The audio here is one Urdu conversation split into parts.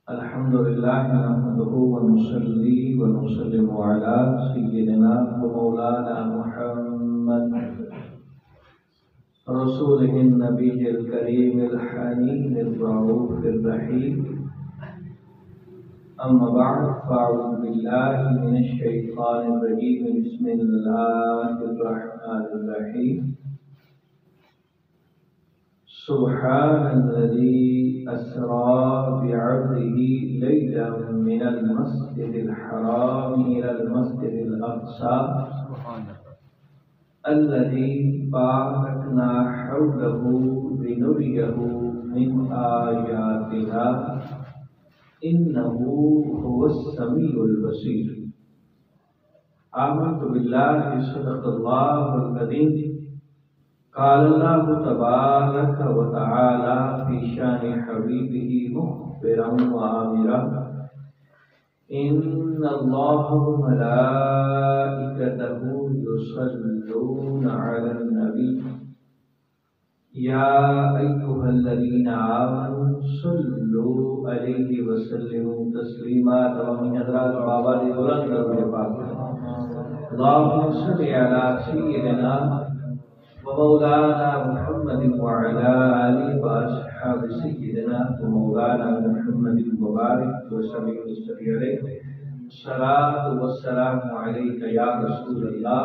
الحمد لله نحمده ونصلي ونسلم على سيدنا ومولانا محمد رسوله النبي الكريم الحنين الرؤوف الرحيم. أما بعد فأعوذ بالله من الشيطان الرجيم. بسم الله الرحمن الرحيم. سبحان الذي أسرى بعبده ليلا من المسجد الحرام إلى المسجد الأقصى الذي باركنا حوله لنريه من آياتنا إنه هو السميع البصير. آمنت بالله صدق الله العظيم. قال الله تبارك وتعالى في شان حبيبه مخبرا وآمرا إن الله وملائكته يصلون على النبي يا أيها الذين آمنوا صلوا عليه وسلموا تسليما. تمام حضرات بابا دی بلند درود پاک. اللهم صل على سيدنا ومولانا محمد وعلى آله وأصحاب سيدنا ومولانا محمد وبارك وسلم عليه. الصلاة والسلام عليك يا رسول الله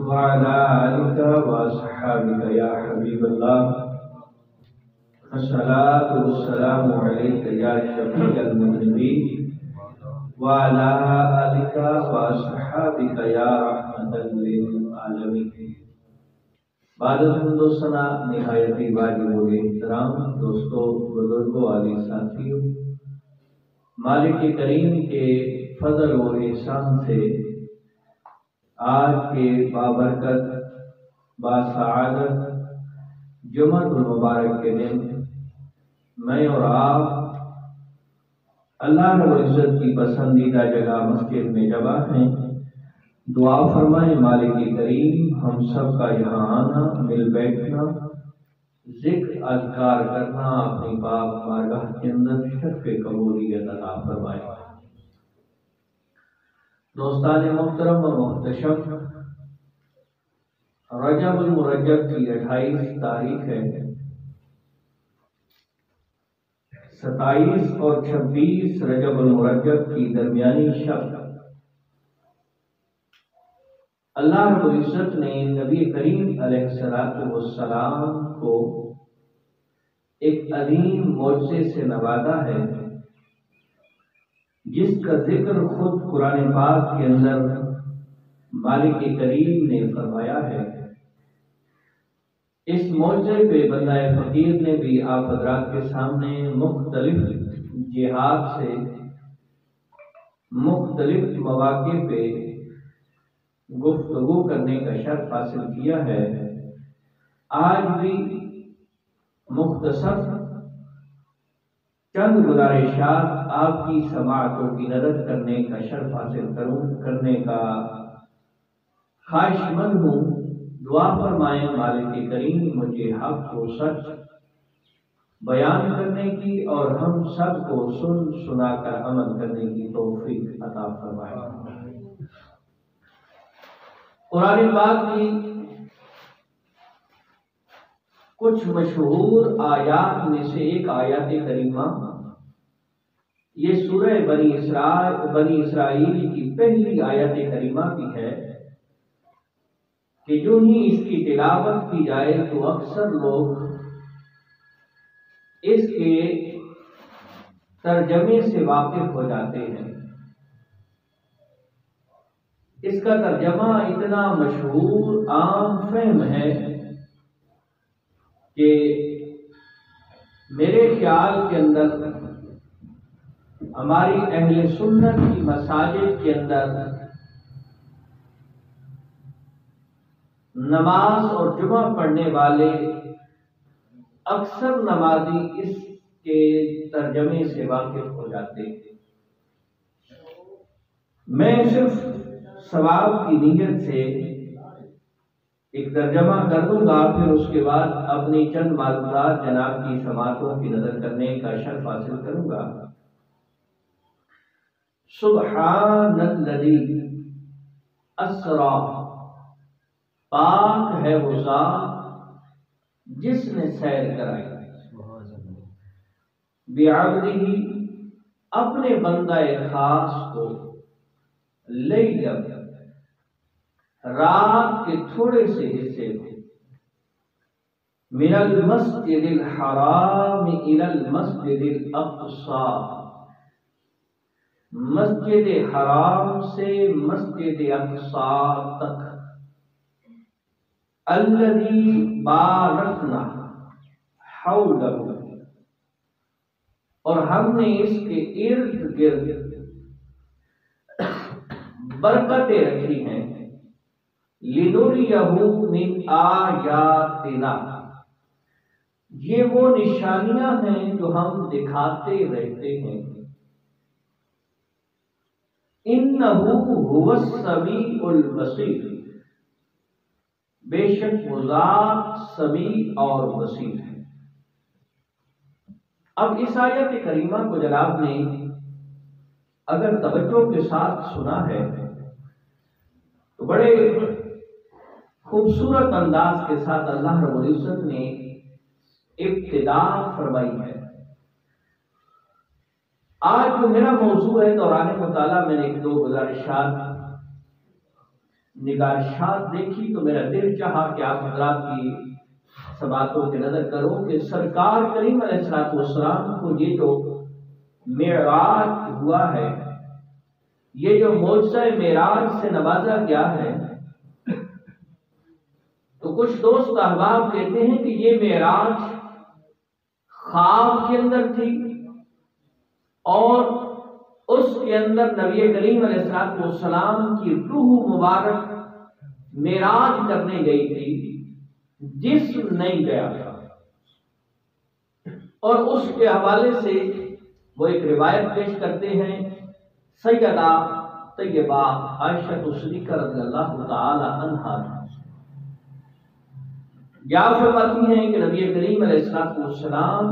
وعلى آلك وأصحابك يا حبيب الله. الصلاة والسلام عليك يا شفيع المذنبين وعلى آلك وأصحابك يا رحمة للعالمين. بعد دوستنا نہایتی واجب و احترام دوستوں، بزرگوں، عالی ساتھیوں، مالک کریم کے فضل و احسان سے آج کے بابرکت باسعادت جمعۃ المبارک کے دن میں اور آپ اللہ رب العزت کی پسندیدہ جگہ مسجد میں جمع ہیں. دعا فرمائیں مالک کریم ہم سب کا یہاں آنا، مل بیٹھنا، ذکر اذکار کرنا اپنی پاک بارگاہ کے اندر شرف قبولیت عطا فرمائے. دوستان محترم و محتشم، رجب المرجب کی 28 تاریخ ہے. 27 اور 26 رجب المرجب کی درمیانی شب اللہ رب العزت نے نبی کریم علیہ السلام کو ایک عظیم معجزے سے نوازا ہے، جس کا ذکر خود قرآن پاک کے اندر مالک کریم نے فرمایا ہے. اس معجزے پہ بندہ فقیر نے بھی آپ حضرات کے سامنے مختلف جہات سے مختلف مواقع پہ گفتگو کرنے کا شرف حاصل کیا ہے. آج بھی مختصر چند گزارشات آپ کی سماعتوں کی نظر کرنے کا شرف حاصل کرنے کا خواہش مند ہوں. دعا فرمائیں مالک کریم مجھے حق کو سچ بیان کرنے کی اور ہم سب کو سنا کر عمل کرنے کی توفیق عطا فرمائے. قرآن پاک کی کچھ مشہور آیات میں سے ایک آیات کریمہ یہ سورہ بنی اسرائیل کی پہلی آیت کریمہ کی ہے کہ جو ہی اس کی تلاوت کی جائے تو اکثر لوگ اس کے ترجمے سے واقف ہو جاتے ہیں. اس کا ترجمہ اتنا مشہور عام فہم ہے کہ میرے خیال کے اندر ہماری اہل سنت کی مساجد کے اندر نماز اور جمعہ پڑھنے والے اکثر نمازی اس کے ترجمے سے واقف ہو جاتے ہیں. میں صرف ثواب کی نیت سے ایک ترجمہ کر دوں گا، پھر اس کے بعد اپنی چند معلومات جناب کی سماعتوں کی نظر کرنے کا شرف حاصل کروں گا۔ سبحان الذی اسرا، پاک ہے وہ ذات جس نے سیر کرائی، بعبدہ، اپنے بندہ خاص کو، لیلا، رات کے تھوڑے سے حصے کو، من المسجد الحرام الى المسجد الاقصی، مسجد حرام سے مسجد اقصی تک، الذی بارکنا حولہ، اور ہم نے اس کے ارد گرد برکتیں رکھی ہیں، لنریہ من آیاتنا، یہ وہ نشانیاں ہیں جو ہم دکھاتے رہتے ہیں، انہ هو السمیع البصیر، بے شک وہ ذات سمیع اور بصیر ہے۔ اب اس آیت کریمہ کو جناب نے اگر توجہ کے ساتھ سنا ہے تو بڑے خوبصورت انداز کے ساتھ اللہ رب العزت نے ابتدا فرمائی ہے۔ آج جو میرا موضوع ہے دوران مطالعہ میں نے ایک دو نگارشات دیکھی تو میرا دل چاہا کہ آپ حضرات کی سماعتوں کی نظر کروں کہ سرکار کریم علیہ السلام کو یہ جو معراج ہوا ہے، یہ جو معجزہ معراج سے نوازا گیا ہے، تو کچھ دوست احباب کہتے ہیں کہ یہ معراج خواب کے اندر تھی اور اس کے اندر نبی کریم علیہ السلام کی روح مبارک معراج کرنے گئی تھی، جسم نہیں گیا تھا۔ اور اس کے حوالے سے وہ ایک روایت پیش کرتے ہیں سیدہ طیبہ عائشہ صدیقہ رضی اللہ تعالی عنہا یا فرماتی ہیں کہ نبی کریم علیہ السلام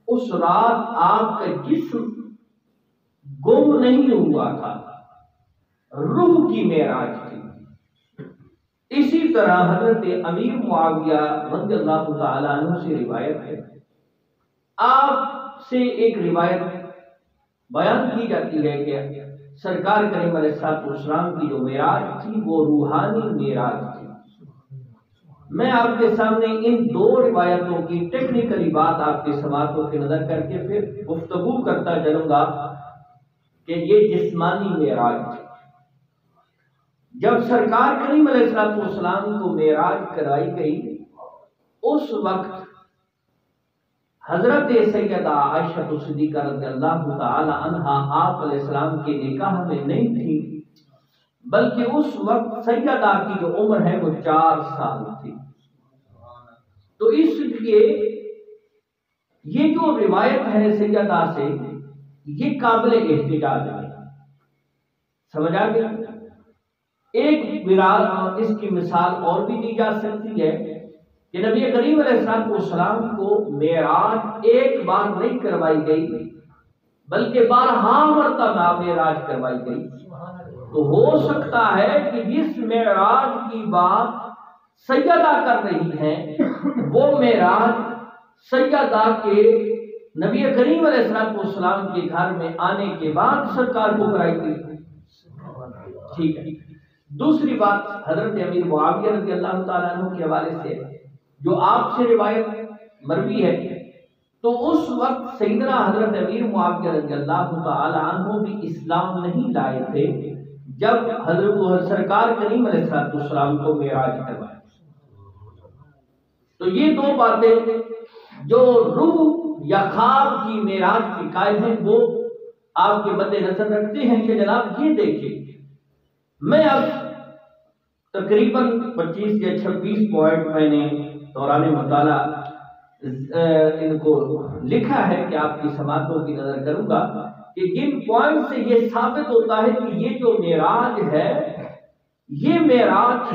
اس رات آپ کا جسم گم نہیں ہوا تھا، روح کی معراج تھی۔ اسی طرح حضرت امیر معاویہ رضی اللہ تعالی عنہ سے روایت ہے، آپ سے ایک روایت بیان کی جاتی ہے کہ سرکار کریم علیہ السلام کی جو معراج تھی وہ روحانی معراج تھی۔ میں آپ کے سامنے ان دو روایتوں کی ٹیکنیکلی بات آپ کے سماعتوں کی نظر کر کے پھر گفتگو کرتا چلوں گا کہ یہ جسمانی معراج تھی۔ جب سرکار کریم علیہ السلام کو معراج کرائی گئی، اس وقت حضرت سیدہ عائشہ صدیقہ رضی اللہ تعالی عنہا آپ علیہ السلام کے نکاح میں نہیں تھی، بلکہ اس وقت سیدہ کی جو عمر ہے وہ 4 سال تھی۔ تو اس لیے یہ جو روایت ہے سیدہ سے یہ قابل احتجاج ہے، سمجھ آ گیا؟ ایک اس کی مثال اور بھی دی جا سکتی ہے کہ نبی کریم علیہ السلام کو معراج ایک بار نہیں کروائی گئی بلکہ 12 مرتبہ معراج کروائی گئی۔ تو ہو سکتا ہے کہ جس معراج کی بات سیدہ کر رہی ہیں وہ معراج سیدہ کے نبی کریم علیہ السلام کے گھر میں آنے کے بعد سرکار کو کرائی گئی۔ ٹھیک ہے۔ دوسری بات حضرت امیر معاویہ رضی اللہ تعالیٰ عنہ کے حوالے سے جو آپ سے روایت مروی ہے، تو اس وقت سیدنا حضرت امیر معاویہ رضی اللہ تعالیٰ عنہ بھی اسلام نہیں لائے تھے جب حضرت سرکار کریم علیہ السلام کو معراج کروایا۔ تو یہ دو باتیں جو روح یا خواب کی معراج کی قائل ہیں وہ آپ کے مد نظر رکھتے ہیں کہ جناب یہ دیکھیں، میں اب تقریباً 25 یا 26 پوائنٹ میں نے دوران مطالعہ ان کو لکھا ہے کہ آپ کی سماعتوں کی نظر کروں گا کہ جن پوائنٹ سے یہ ثابت ہوتا ہے کہ یہ جو معراج ہے یہ معراج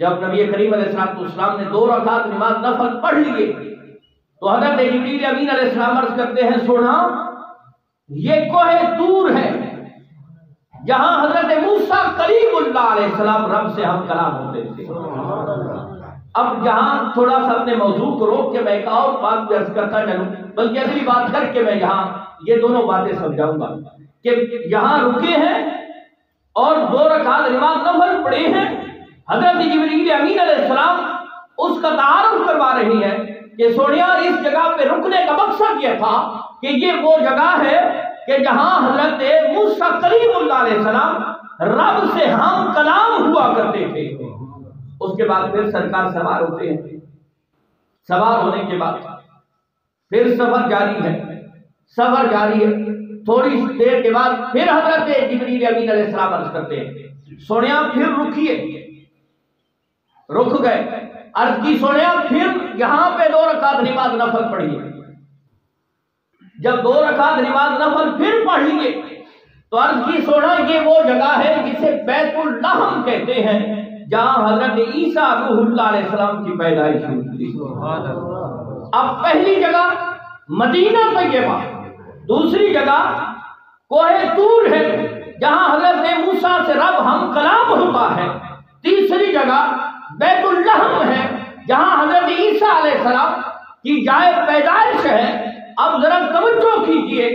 جب نبی کریم علیہ السلام نے 2 رکعت نماز نفل پڑھ لیے تو حضرت جبریل امین علیہ السلام عرض کرتے ہیں سونا یہ کوہ طور ہے جہاں حضرت موسیٰ کلیم اللہ علیہ السلام رب سے ہم کلام ہوتے تھے۔ اب جہاں تھوڑا سا اپنے موضوع کو روک کے میں ایک اور بات بھی عرض کرتا چلوں، بلکہ اگلی بات کر کے میں یہاں یہ دونوں باتیں سمجھاؤں گا کہ یہاں رکے ہیں اور 2 رکعت نماز نفل پڑھے ہیں، حضرت جبریل امین علیہ السلام اس کا تعارف کروا رہی ہے کہ سونیا اس جگہ پہ رکنے کا مقصد یہ تھا کہ یہ وہ جگہ ہے کہ جہاں حضرت موسیٰ کلیم اللہ علیہ السلام رب سے ہم کلام ہوا کرتے تھے۔ اس کے بعد پھر سرکار سوار ہوتے ہیں، سوار ہونے کے بعد پھر سفر جاری ہے، تھوڑی دیر کے بعد پھر حضرت جبریل امین علیہ السلام عرض کرتے ہیں سونیا پھر رکیے، رک گئے، عرض کی سونیا پھر یہاں پہ 2 رکعت نماز نفل پڑھیے۔ جب 2 رکعت نماز نفل پھر پڑھ لیے تو عرض کی سونا یہ وہ جگہ ہے جسے بیت اللحم کہتے ہیں جہاں حضرت عیسیٰ روح اللہ علیہ السلام کی پیدائش ہوئی تھی۔ اب پہلی جگہ مدینہ طیبہ، دوسری جگہ کوہ طور ہے جہاں حضرت موسیٰ سے رب ہم کلام ہوتا ہے، تیسری جگہ بیت اللحم ہے جہاں حضرت عیسیٰ علیہ السلام کی جائے پیدائش ہے۔ اب ذرا توجہ کیجئے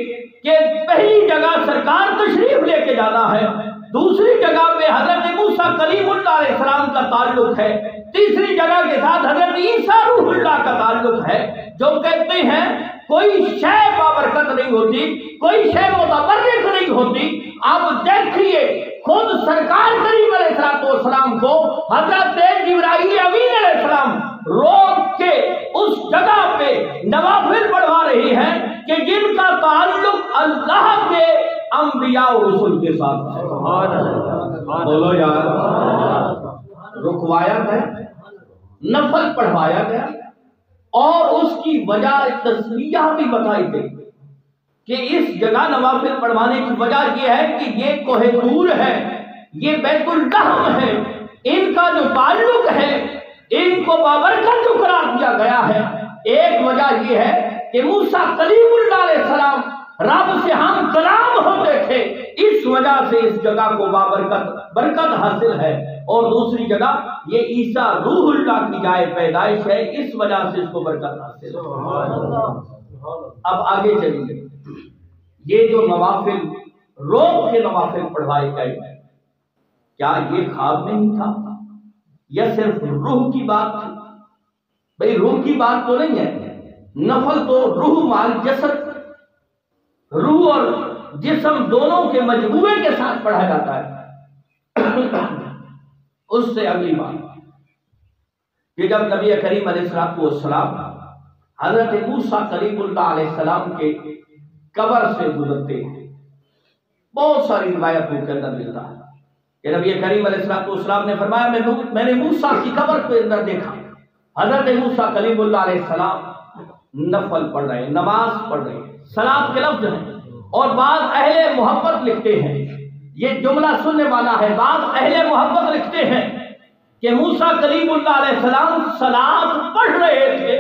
کہ پہلی جگہ سرکار تشریف لے کے جانا ہے، دوسری جگہ پہ حضرت موسیٰ کلیم اللہ علیہ السلام کا تعلق ہے، تیسری جگہ کے ساتھ حضرت عیسیٰ روح اللہ کا تعلق ہے، جو کہتے ہیں کوئی شے بابرکت نہیں ہوتی، کوئی شے متبرک نہیں ہوتی۔ اب دیکھیے خود سرکار کریم علیہ السلام کو حضرت جبرائیل امین علیہ السلام روک کے اس جگہ پہ نوافل پڑھوا رہی ہیں کہ جن کا تعلق اللہ کے انبیاء و رسول کے ساتھ ہے۔ بولو یار، رکوایا گیا، نفل پڑھوایا گیا اور اس کی وجہ تسمیہ بھی بتائی گئی کہ اس جگہ نوافل پڑھوانے کی وجہ یہ ہے کہ یہ کوہ طور ہے، یہ بیت اللحم ہے، ان کا جو تعلق ہے ان کو بابرکت جو قرار دیا گیا ہے۔ ایک وجہ یہ ہے کہ موسیٰ کلیم اللہ علیہ السلام رب سے ہم کلام ہوتے تھے، اس وجہ سے اس جگہ کو برکت حاصل ہے، اور دوسری جگہ یہ عیسیٰ روح اللہ کی جائے پیدائش ہے، اس وجہ سے اس کو برکت حاصل ہے۔ اب آگے چلیے، یہ جو نوافل روک کے نوافل پڑھوائے گئے کیا یہ خواب نہیں تھا یا صرف روح کی بات تھی؟ بھئی روح کی بات تو نہیں ہے، نفل تو روح مال جسد، روح اور جسم دونوں کے مجموعے کے ساتھ پڑھا جاتا ہے۔ اس سے اگلی بات کہ جب نبی کریم علیہ السلام حضرت موسیٰ کلیم اللہ علیہ السلام کے قبر سے گزرتے ہیں، بہت ساری روایتوں کے اندر ملتا ہے کہ نبی کریم علیہ السلام نے فرمایا میں نے موسیٰ کی قبر کے اندر دیکھا حضرت موسیٰ کلیم اللہ علیہ السلام نفل پڑھ رہے ہیں، نماز پڑھ رہے ہیں، صلاۃ کے لفظ ہیں، اور بعض اہل محبت لکھتے ہیں، یہ جملہ سننے والا ہے، بعض اہل محبت لکھتے ہیں کہ موسیٰ کلیم اللہ علیہ السلام صلاۃ پڑھ رہے تھے۔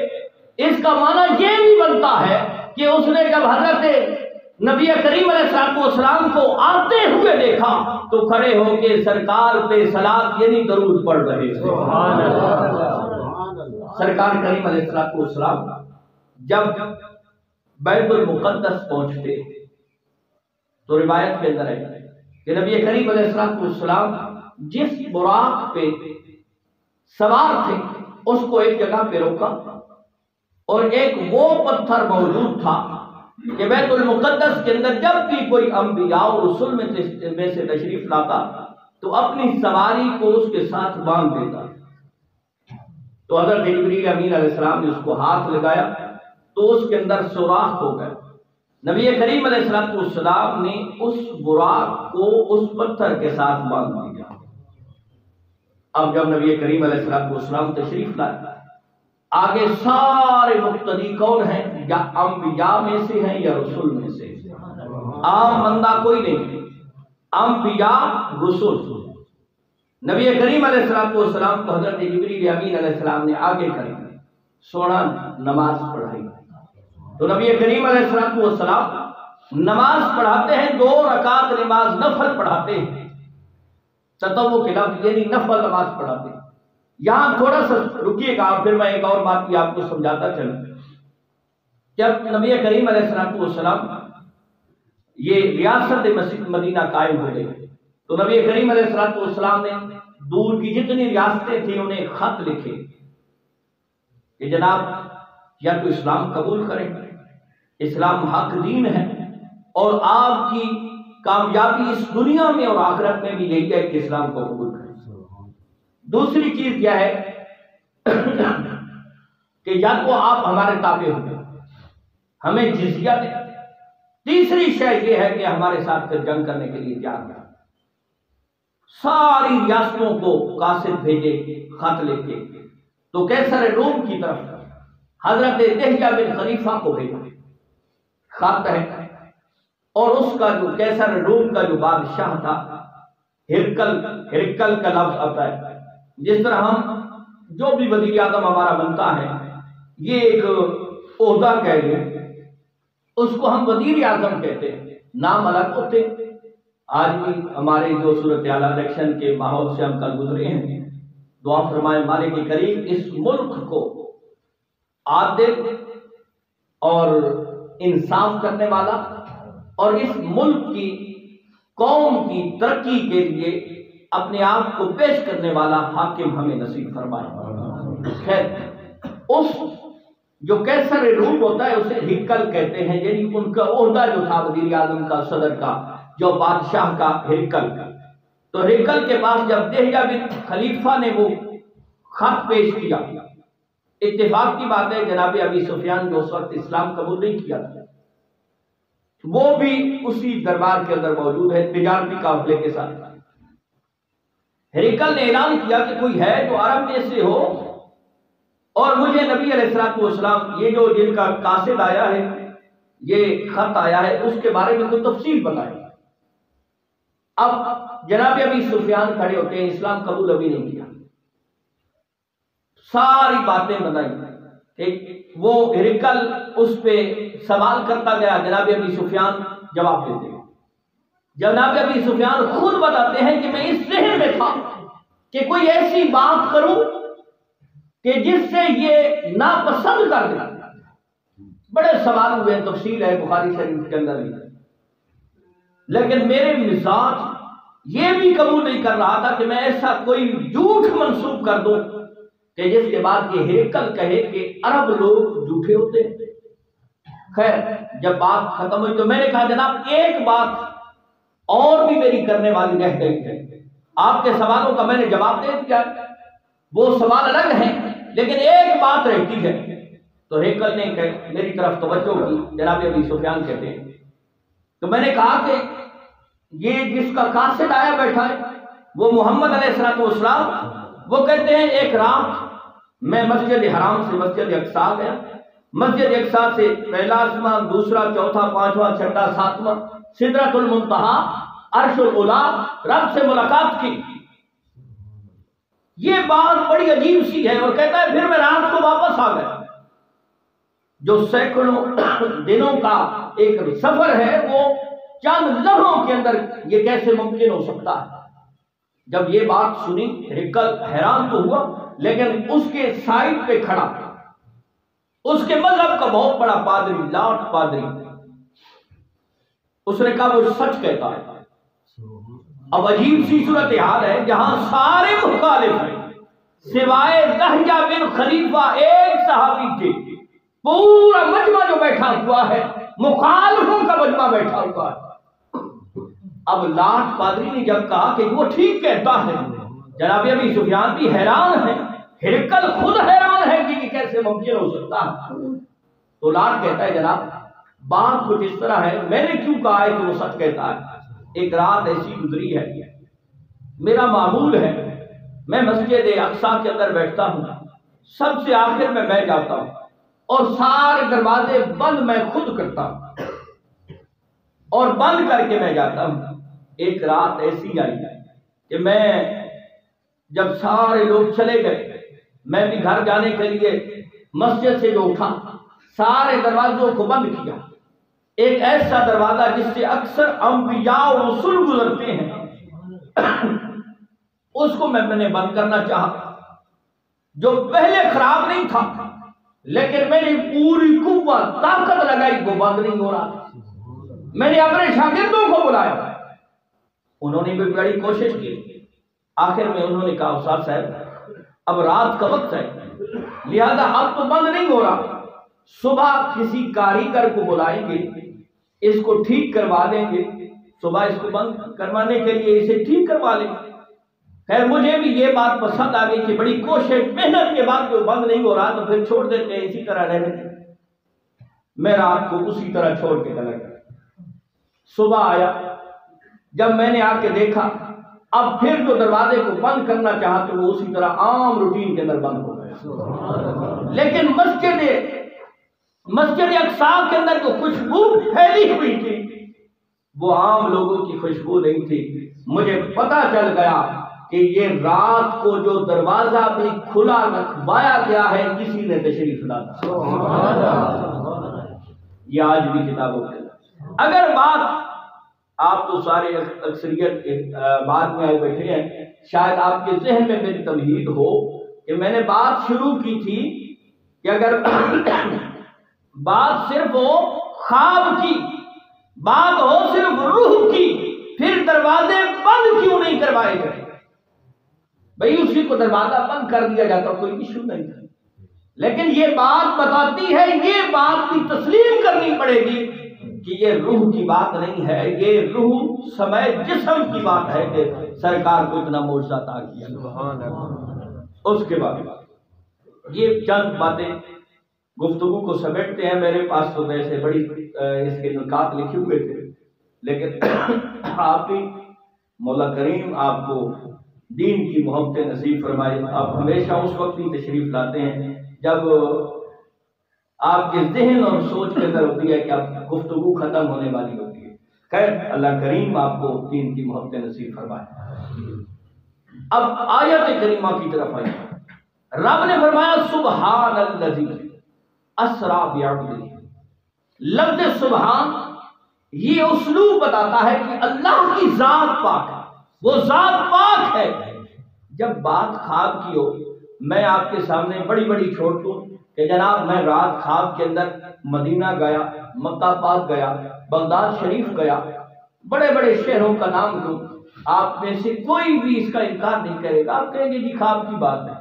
اس کا معنی یہ بھی بنتا ہے کہ اس نے جب حضرت نبی کریم علیہ السلام کو آتے ہوئے دیکھا تو کھڑے ہو کے سرکار پہ صلاۃ یعنی درود پڑھ رہے تھے۔ سرکار کریم علیہ السلام جب بیت المقدس پہنچتے تو روایت کے اندر ہے کہ نبی کریم علیہ السلام جس براق پہ سوار تھے اس کو ایک جگہ پہ روکا، اور ایک وہ پتھر موجود تھا کہ بیت المقدس کے اندر جب بھی کوئی انبیاء اور رسول میں سے تشریف لاتا تو اپنی سواری کو اس کے ساتھ باندھ دیتا۔ تو حضرت جبریل امین علیہ السلام نے اس کو ہاتھ لگایا تو اس کے اندر سوراخ ہو گیا۔ نبی کریم علیہ السلام نے اس براق کو اس پتھر کے ساتھ باندھ دیا۔ اب جب نبی کریم علیہ السلام تشریف لائے، آگے سارے مقتدی کون ہیں؟ یا انبیاء میں سے ہیں یا رسول میں سے، عام بندہ کوئی نہیں، انبیاء رسول۔ نبی کریم علیہ السلام کو حضرت جبریل امین علیہ السلام نے آگے کر سونا نماز پڑھائی. تو نبی کریم علیہ السلام نماز پڑھاتے ہیں، 2 رکعت نماز نفل پڑھاتے ہیں، تطوع کے لفظ یعنی نفل نماز پڑھاتے ہیں. یہاں تھوڑا سا رکیے گا، پھر میں ایک اور بات بھی آپ کو سمجھاتا چلوں. جب نبی کریم علیہ السلام یہ ریاست مدینہ قائم ہو گئی تو نبی کریم علیہ السلام نے دور کی جتنی ریاستیں تھیں انہیں خط لکھے کہ جناب یا تو اسلام قبول کریں، اسلام حق دین ہے، اور آپ کی کامیابی اس دنیا میں اور آخرت میں بھی یہی ہے کہ اسلام کو قبول کریں. دوسری چیز کیا ہے کہ یا تو آپ ہمارے تابع ہوں گے، ہمیں جزیہ دیں. تیسری شے یہ ہے کہ ہمارے ساتھ پھر جنگ کرنے کے لیے تیار ہیں. ساری ریاستوں کو قاصد بھیجے خط لے کے، تو کیسر روم کی طرف حضرت دہیہ بن خلیفہ کو بھیجا خط ہے، اور اس کا جو کیسر روم کا جو بادشاہ تھا ہرکل کا لفظ آتا ہے. جس طرح ہم جو بھی وزیر اعظم ہمارا بنتا ہے یہ ایک عہدہ کہہ گئے، اس کو ہم وزیر اعظم کہتے ہیں، نام الگ ہوتے. آج بھی ہمارے جو صورتحال الیکشن کے ماحول سے ہم کل گزرے ہیں، دعا فرمائے مالک کریم اس ملک کو عادل اور انصاف کرنے والا اور اس ملک کی قوم کی ترقی کے لیے اپنے آپ کو پیش کرنے والا حاکم ہمیں نصیب فرمائے. خیر، اس جو کیسر روم ہوتا ہے اسے ہرکل کہتے ہیں، یعنی ان کا عہدہ جو تھا وزیر اعظم کا، صدر کا، جو بادشاہ کا ہرکل کا. تو ہرکل کے پاس جب دہیہ بن خلیفہ نے وہ خط پیش کیا، اتفاق کی بات ہے جناب ابی سفیان جو اس وقت اسلام قبول نہیں کیا تھا وہ بھی اسی دربار کے اندر موجود ہے تجارتی قافلے کے ساتھ. ہرکل نے اعلان کیا کہ کوئی ہے جو عرب میں سے ہو اور مجھے نبی علیہ السلام یہ جو جن کا قاصد آیا ہے، یہ خط آیا ہے، اس کے بارے میں کوئی تفصیل بتائے. اب جناب ابی سفیان کھڑے ہوتے ہیں، اسلام قبول ابھی نہیں کیا، ساری باتیں بتائی. وہ ہرکل اس پہ سوال کرتا گیا، جناب ابی سفیان جواب دیتے گئے. جناب ابی سفیان خود بتاتے ہیں کہ میں اس ذہن میں تھا کہ کوئی ایسی بات کروں کہ جس سے یہ ناپسند کر دے. بڑے سوال ہوئے، تفصیل ہے بخاری شریف کے اندر بھی، لیکن میرے مزاج یہ بھی قبول نہیں کر رہا تھا کہ میں ایسا کوئی جھوٹ منسوب کر دوں کہ جس کے بعد یہ ہرکل کہے کہ عرب لوگ جھوٹے ہوتے ہیں. خیر، جب بات ختم ہوئی تو میں نے کہا جناب ایک بات اور بھی میری کرنے والی رہ گئی ہے. آپ کے سوالوں کا میں نے جواب دے دیا، وہ سوال الگ ہیں، لیکن ایک بات رہتی ہے. تو ہرکل نے میری طرف توجہ کی، جناب ابی سفیان کہتے ہیں. تو میں نے کہا کہ یہ جس کا قاصد آیا بیٹھا ہے وہ محمد علیہ السلام، وہ کہتے ہیں ایک رات میں مسجد حرام سے مسجد اقصیٰ گیا، مسجد اقصیٰ سے پہلا آسمان، دوسرا، چوتھا، پانچواں، چھٹا، ساتواں، سدرۃ المنتہا، عرش العلا، رب سے ملاقات کی. یہ بات بڑی عجیب سی ہے. اور کہتا ہے پھر میں رات کو واپس آ گیا. جو سینکڑوں دنوں کا ایک سفر ہے وہ چند لمحوں کے اندر یہ کیسے ممکن ہو سکتا ہے. جب یہ بات سنی ہرکل حیران تو ہوا، لیکن اس کے سائڈ پہ کھڑا اس کے مذہب کا بہت بڑا پادری، لاٹ پادری، اس نے کہا وہ سچ کہتا ہے. اب عجیب سی صورتحال ہے جہاں سارے مخالف ہیں سوائے دہیہ بن خلیفہ ایک صحابی کے. پورا مجمع جو بیٹھا ہوا ہے مخالفوں کا مجمع بیٹھا ہوا ہے. اب لاٹ پادری نے جب کہا کہ وہ ٹھیک کہتا ہے، جناب ابی سفیان بھی حیران ہے، ہرکل خود حیران ہے کہ یہ کیسے ممکن ہو سکتا ہے. تو لاٹ کہتا ہے جناب بات کچھ اس طرح ہے، میں نے کیوں کہا ہے کہ وہ سچ کہتا ہے. ایک رات ایسی گزری ہے، میرا معمول ہے میں مسجد اقصیٰ کے اندر بیٹھتا ہوں، سب سے آخر میں بیٹھ جاتا ہوں اور سارے دروازے بند میں خود کرتا ہوں اور بند کر کے میں جاتا ہوں. ایک رات ایسی آئی کہ میں جب سارے لوگ چلے گئے میں بھی گھر جانے کے لیے مسجد سے جو اٹھا سارے دروازوں کو بند کیا. ایک ایسا دروازہ جس سے اکثر انبیاء اور رسول گزرتے ہیں اس کو میں نے بند کرنا چاہا، جو پہلے خراب نہیں تھا لیکن میں نے پوری قوت طاقت لگائی وہ بند نہیں ہو رہا. میں نے اپنے شاگردوں کو بلایا، انہوں نے بھی بڑی کوشش کی. آخر میں انہوں نے کہا استاد صاحب اب رات کا وقت ہے لہذا اب تو بند نہیں ہو رہا، صبح کسی کاریگر کو بلائیں گے، اس کو ٹھیک کروا دیں گے، صبح اس کو بند کروانے کے لیے اسے ٹھیک کروا لیں گے. خیر مجھے بھی یہ بات پسند آ گئی کہ بڑی کوشش محنت کے بعد جو بند نہیں ہو رہا تو پھر چھوڑ دیتے ہیں اسی طرح رہنے. میں رات کو اسی طرح چھوڑ کے چلا گیا. صبح آیا، جب میں نے آ کے دیکھا اب پھر جو دروازے کو بند کرنا چاہا تو وہ اسی طرح عام روٹین کے اندر بند ہو گیا. لیکن مسجد اقصی کے اندر جو خوشبو پھیلی ہوئی تھی وہ عام لوگوں کی خوشبو نہیں تھی. مجھے پتا چل گیا کہ یہ رات کو جو دروازہ بھی کھلا رکھوایا گیا ہے کسی نے تشریف لایا. یہ آج بھی کتابوں کے اگر بات آپ تو سارے اکثریت بعد میں آئے بیٹھے ہیں، شاید آپ کے ذہن میں میری تمہید ہو کہ میں نے بات شروع کی تھی کہ اگر بات صرف ہو خواب کی، بات ہو صرف روح کی، پھر دروازے بند کیوں نہیں کروائے گئے؟ بھئی اسی کو دروازہ بند کر دیا جاتا کوئی ایشو نہیں تھا. لیکن یہ بات بتاتی ہے، یہ بات کی تسلیم کرنی پڑے گی کہ یہ روح کی بات نہیں ہے، یہ روح سمیت جسم کی بات ہے کہ سرکار کو اتنا معجزہ عطا کیا. اس کے بعد یہ چند باتیں گفتگو کو سمیٹتے ہیں. میرے پاس تو ویسے بڑی اس کے نکات لکھے ہوئے تھے لیکن آپ بھی مولا کریم آپ کو دین کی محبت نصیب فرمائے. آپ ہمیشہ اس وقت ہی تشریف لاتے ہیں جب آپ کے ذہن اور سوچ کے اندر ہوتی ہے کہ اب گفتگو ختم ہونے والی ہوتی ہے. خیر اللہ کریم آپ کو دین کی محبت نصیب فرمائے. اب آیت کریمہ کی طرف آئیے. رب نے فرمایا سبحان الذی اسرا بعبدہ. لفظ سبحان یہ اسلوب بتاتا ہے کہ اللہ کی ذات پاک ہے، وہ ذات پاک ہے. جب بات خواب کی ہو میں آپ کے سامنے بڑی بڑی چھوڑ دوں کہ جناب میں رات خواب کے اندر مدینہ گیا، مکہ پاک گیا، بغداد شریف گیا، بڑے بڑے شہروں کا نام لوں، آپ میں سے کوئی بھی اس کا انکار نہیں کرے گا. آپ کہیں گے جی خواب کی بات ہے،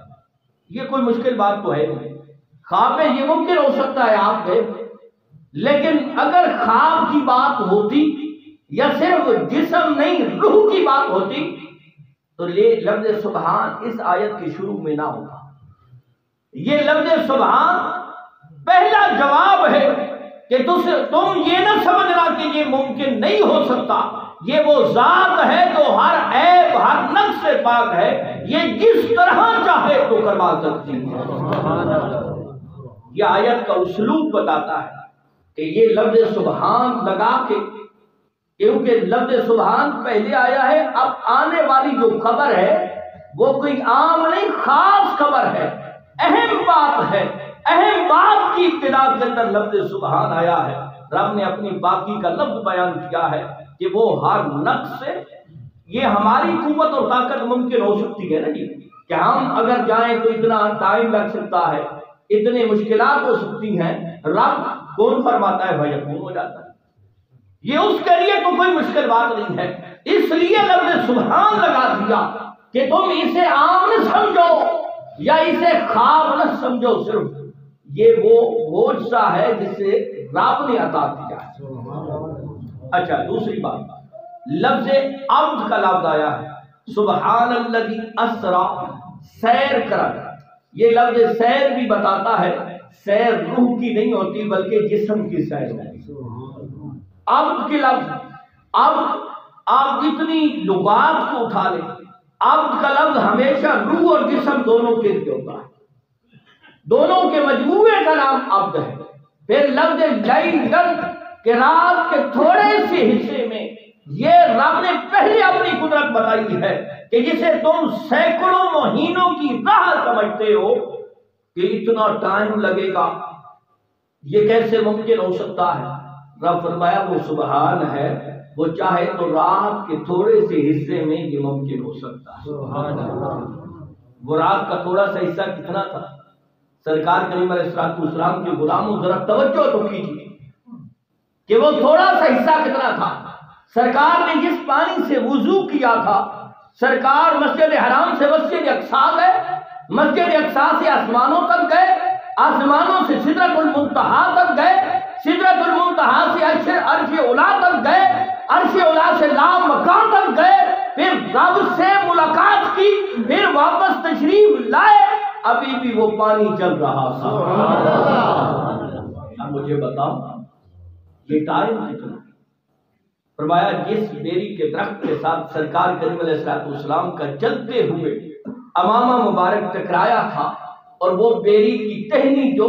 یہ کوئی مشکل بات تو ہے نہیں. خواب میں یہ ممکن ہو سکتا ہے آپ گئے، لیکن اگر خواب کی بات ہوتی یا صرف جسم نہیں روح کی بات ہوتی تو لفظ سبحان اس آیت کے شروع میں نہ ہوتا. یہ لفظ سبحان پہلا جواب ہے کہ تم یہ نہ سمجھنا کہ یہ ممکن نہیں ہو سکتا. یہ وہ ذات ہے جو ہر عیب ہر نقص سے پاک ہے، یہ جس طرح چاہے تو کروا سکتی ہے. یہ آیت کا اسلوب بتاتا ہے کہ یہ لفظ سبحان لگا کے، کیونکہ لفظ سبحان پہلے آیا ہے، اب آنے والی جو خبر ہے وہ کوئی عام نہیں، خاص خبر ہے، اہم بات ہے. اہم بات کی ابتدا کے اندر لفظ سبحان آیا ہے. رب نے اپنی باقی کا لفظ بیان کیا ہے کہ وہ ہر نقص سے، یہ ہماری قوت اور طاقت ممکن ہو سکتی ہے نا جی کہ ہم اگر جائیں تو اتنا ٹائم لگ سکتا ہے، اتنے مشکلات ہو سکتی ہیں. رب کون فرماتا ہے بھائی کون ہو جاتا ہے. یہ اس کے لیے تو کوئی مشکل بات نہیں ہے، اس لیے لفظ سبحان لگا دیا کہ تم اسے عام نہ سمجھو یا اسے خواب نہ سمجھو. صرف یہ وہ معجزہ ہے جسے رب نے عطا کیا ہے. اچھا دوسری بات، لفظ عبد کا لفظ آیا ہے سبحان الذی اسرا، سیر کرا. یہ لفظ سیر بھی بتاتا ہے سیر روح کی نہیں ہوتی بلکہ جسم کی سیر ہوتی. عبد کے لفظ، عبد آپ جتنی لغات کو اٹھا لیں، عبد کا لفظ ہمیشہ روح اور جسم دونوں کے لیے ہوتا ہے، دونوں کے مجموعے کا نام عبد ہے. پھر لفظ لیل کہ رات کے تھوڑے سے حصے میں یہ رب نے پہلے اپنی قدرت بتائی ہے کہ جسے تم سینکڑوں مہینوں کی راہ سمجھتے ہو کہ اتنا ٹائم لگے گا، یہ کیسے ممکن ہو سکتا ہے؟ رب فرمایا وہ سبحان ہے، وہ چاہے تو رات کے تھوڑے سے حصے میں یہ ممکن ہو سکتا ہے۔ وہ رات کا تھوڑا سا حصہ کتنا تھا؟ سرکار کریم علیہ السلام کے غلاموں ذرا توجہ تو کیجیے کہ وہ تھوڑا سا حصہ کتنا تھا۔ سرکار نے جس پانی سے وضو کیا تھا، سرکار مسجد حرام سے مسجد اقصیٰ گئے، مسجد اقصیٰ سے آسمانوں تک گئے، آسمانوں سے سدرۃ المنتہا تک گئے، سدرۃ المنتہا سے عرش اولا تک گئے، عرش اولا سے لامکان تک گئے، پھر رب سے ملاقات کی، پھر واپس تشریف لائے، ابھی بھی وہ پانی چل رہا تھا۔ اب مجھے بتاؤ یہ ٹائم کتنا؟ فرمایا جس بیری کے درخت کے ساتھ سرکار کریم علیہ السلام کا چلتے ہوئے امامہ مبارک ٹکرایا تھا اور وہ بیری کی ٹہنی جو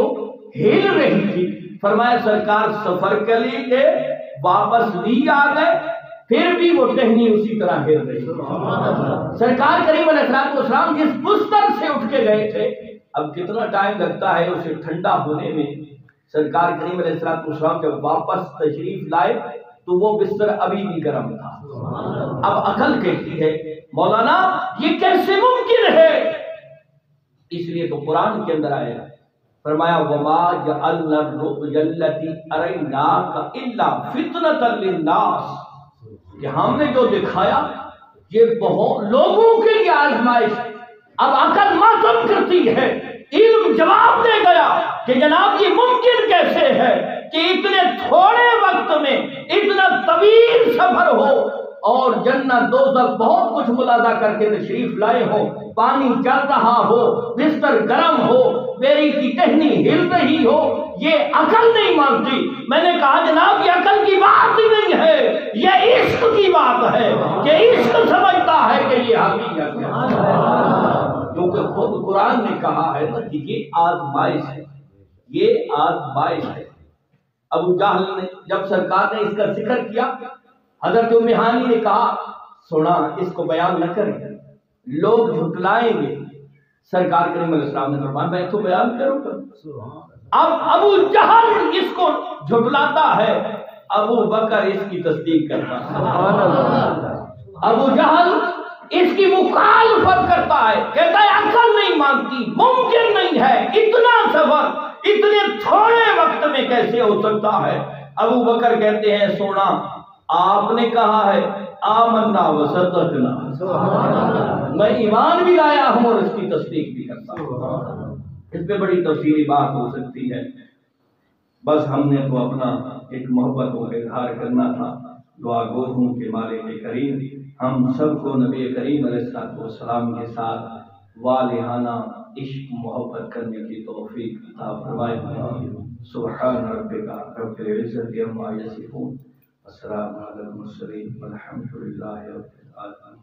ہل رہی تھی، فرمایا سرکار سفر کے لیے گئے، واپس بھی آ گئے، پھر بھی وہ ٹہنی اسی طرح ہل رہی تھی۔ سرکار کریم علیہ السلام جس بستر سے اٹھ کے گئے تھے، اب کتنا ٹائم لگتا ہے اسے ٹھنڈا ہونے میں؟ سرکار کریم علیہ السلام جب واپس تشریف لائے تو وہ بستر ابھی بھی گرم تھا۔ اب عقل کہتی ہے مولانا یہ کیسے ممکن ہے؟ اس لیے تو قرآن کے اندر آیا، فرمایا وما جعلنا الرؤيا التي اريناك الا فتنة للناس، کہ ہم نے جو دکھایا یہ بہت لوگوں کے لیے آزمائش۔ اب عقل ماتم کرتی ہے، علم جواب دے گیا کہ جناب یہ ممکن کیسے ہے کہ اتنے تھوڑے وقت میں اتنا طویل سفر ہو اور جنت دوزخ بہت کچھ ملاحظہ کر کے تشریف لائے ہو، پانی چل رہا ہو، بستر گرم ہو، بیری کی ٹہنی ہل رہی ہو، یہ عقل نہیں مانتی۔ میں نے کہا جناب یہ عقل کی بات ہی نہیں ہے، یہ عشق کی بات ہے کہ عشق سمجھتا ہے کہ یہ حقیقت ہے، کیونکہ خود قرآن نے کہا ہے نا کہ یہ آزمائش ہے، یہ آزمائش ہے۔ ابو جہل نے جب سرکار نے اس کا ذکر کیا، حضرت ام ہانی نے کہا سنا اس کو بیان نہ کریں، لوگ جھٹلائیں گے۔ سرکار کریم علیہ السلام نے فرمایا میں تو بیان کروں گا۔ اب ابو جہل اس کو جھٹلاتا ہے، ابو بکر اس کی تصدیق کرتا ہے۔ ابو جہل اس کی مخالفت کرتا ہے، کہتا ہے عقل نہیں مانتی، ممکن نہیں ہے، اتنا سفر اتنے تھوڑے وقت میں کیسے ہو سکتا ہے؟ ابو بکر کہتے ہیں سونا آپ نے کہا ہے آمنا وصدقنا، میں ایمان بھی لایا ہوں اور اس کی تصدیق بھی کرتا ہوں۔ اس پہ بڑی تفصیلی بات ہو سکتی ہے، بس ہم نے تو اپنا ایک محبت کا اظہار کرنا تھا۔ دعا گو ہوں کہ مالک کریم ہم سب کو نبی کریم علیہ السلام کے ساتھ والہانہ عشق محبت کرنے کی توفیق عطا فرمائے۔ سبحان ربک رب العزت عما یصفون، السلام علی المرسلین والحمد للہ رب العالمین۔